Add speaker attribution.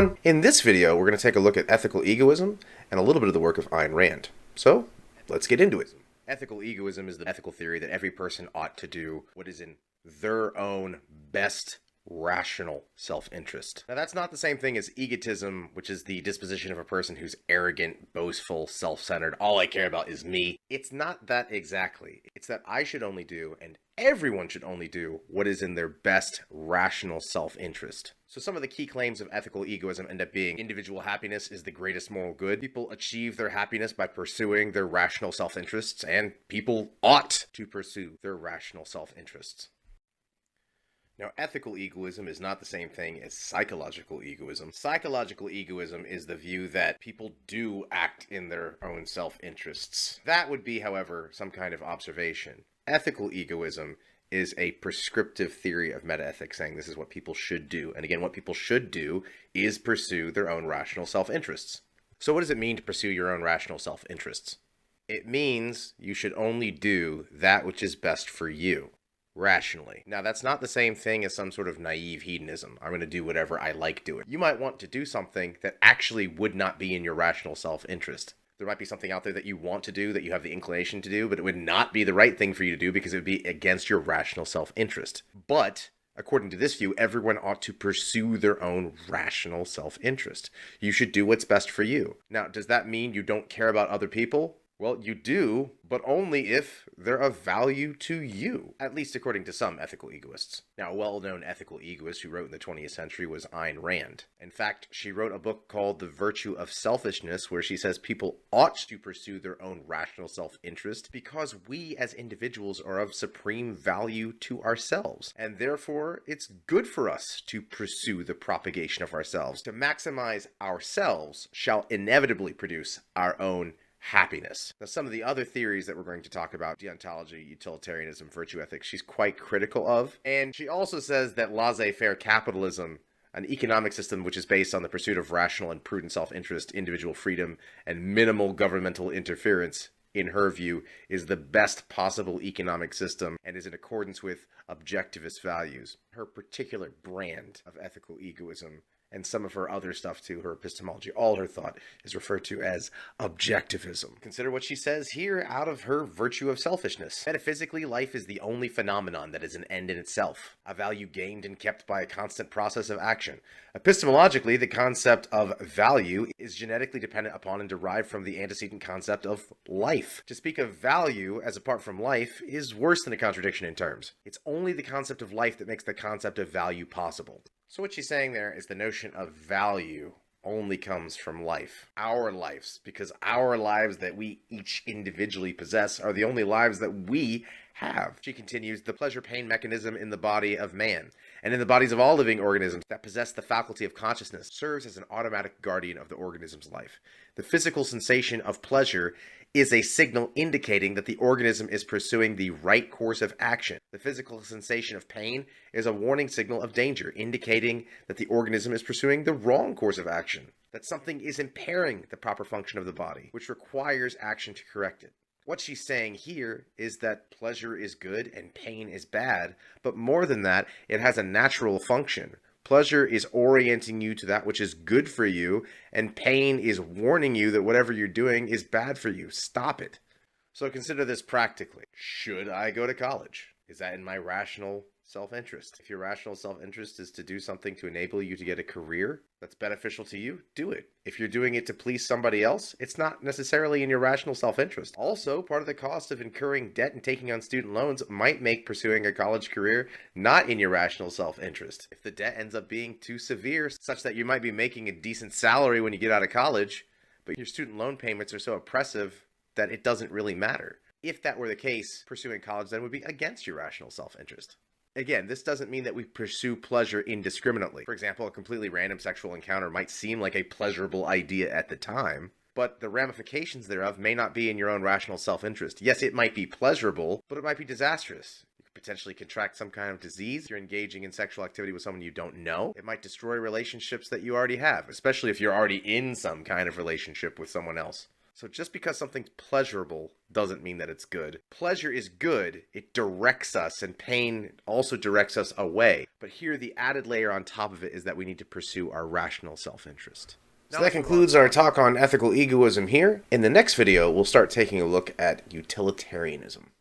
Speaker 1: everyone, in this video we're going to take a look at ethical egoism and a little bit of the work of Ayn Rand. So, let's get into it. Ethical egoism is the ethical theory that every person ought to do what is in their own best rational self-interest. Now that's not the same thing as egotism, which is the disposition of a person who's arrogant, boastful, self-centered, all I care about is me. It's not that exactly. It's that I should only do, and everyone should only do, what is in their best rational self-interest. So some of the key claims of ethical egoism end up being individual happiness is the greatest moral good. People achieve their happiness by pursuing their rational self-interests, and people ought to pursue their rational self-interests. Now, ethical egoism is not the same thing as psychological egoism. Psychological egoism is the view that people do act in their own self-interests. That would be, however, some kind of observation. Ethical egoism is a prescriptive theory of metaethics saying this is what people should do. And again, what people should do is pursue their own rational self-interests. So what does it mean to pursue your own rational self-interests? It means you should only do that which is best for you. Rationally. Now, that's not the same thing as some sort of naive hedonism. I'm going to do whatever I like doing. You might want to do something that actually would not be in your rational self-interest. There might be something out there that you want to do, that you have the inclination to do, but it would not be the right thing for you to do because it would be against your rational self-interest. But, according to this view, everyone ought to pursue their own rational self-interest. You should do what's best for you. Now, does that mean you don't care about other people? Well, you do, but only if they're of value to you, at least according to some ethical egoists. Now, a well-known ethical egoist who wrote in the 20th century was Ayn Rand. In fact, she wrote a book called The Virtue of Selfishness, where she says people ought to pursue their own rational self-interest because we as individuals are of supreme value to ourselves, and therefore it's good for us to pursue the propagation of ourselves. To maximize ourselves shall inevitably produce our own happiness. Now, some of the other theories that we're going to talk about, deontology, utilitarianism, virtue ethics, she's quite critical of. And she also says that laissez-faire capitalism, an economic system which is based on the pursuit of rational and prudent self-interest, individual freedom, and minimal governmental interference, in her view, is the best possible economic system and is in accordance with objectivist values. Her particular brand of ethical egoism, and some of her other stuff too, her epistemology, all her thought is referred to as objectivism. Consider what she says here out of her Virtue of Selfishness. Metaphysically, life is the only phenomenon that is an end in itself, a value gained and kept by a constant process of action. Epistemologically, the concept of value is genetically dependent upon and derived from the antecedent concept of life. To speak of value as apart from life is worse than a contradiction in terms. It's only the concept of life that makes the concept of value possible. So what she's saying there is the notion of value only comes from life. Our lives, because our lives that we each individually possess are the only lives that we have. She continues, the pleasure-pain mechanism in the body of man, and in the bodies of all living organisms that possess the faculty of consciousness, serves as an automatic guardian of the organism's life. The physical sensation of pleasure is a signal indicating that the organism is pursuing the right course of action. The physical sensation of pain is a warning signal of danger, indicating that the organism is pursuing the wrong course of action, that something is impairing the proper function of the body, which requires action to correct it. What she's saying here is that pleasure is good and pain is bad, but more than that, it has a natural function. Pleasure is orienting you to that which is good for you, and pain is warning you that whatever you're doing is bad for you. Stop it. So consider this practically. Should I go to college? Is that in my rational self-interest? If your rational self-interest is to do something to enable you to get a career that's beneficial to you, do it. If you're doing it to please somebody else, it's not necessarily in your rational self-interest. Also, part of the cost of incurring debt and taking on student loans might make pursuing a college career not in your rational self-interest. If the debt ends up being too severe, such that you might be making a decent salary when you get out of college, but your student loan payments are so oppressive that it doesn't really matter. If that were the case, pursuing college then would be against your rational self-interest. Again, this doesn't mean that we pursue pleasure indiscriminately. For example, a completely random sexual encounter might seem like a pleasurable idea at the time, but the ramifications thereof may not be in your own rational self-interest. Yes, it might be pleasurable, but it might be disastrous. You could potentially contract some kind of disease. You're engaging in sexual activity with someone you don't know. It might destroy relationships that you already have, especially if you're already in some kind of relationship with someone else. So just because something's pleasurable doesn't mean that it's good. Pleasure is good, it directs us, and pain also directs us away. But here the added layer on top of it is that we need to pursue our rational self-interest. So that concludes our talk on ethical egoism here. In the next video, we'll start taking a look at utilitarianism.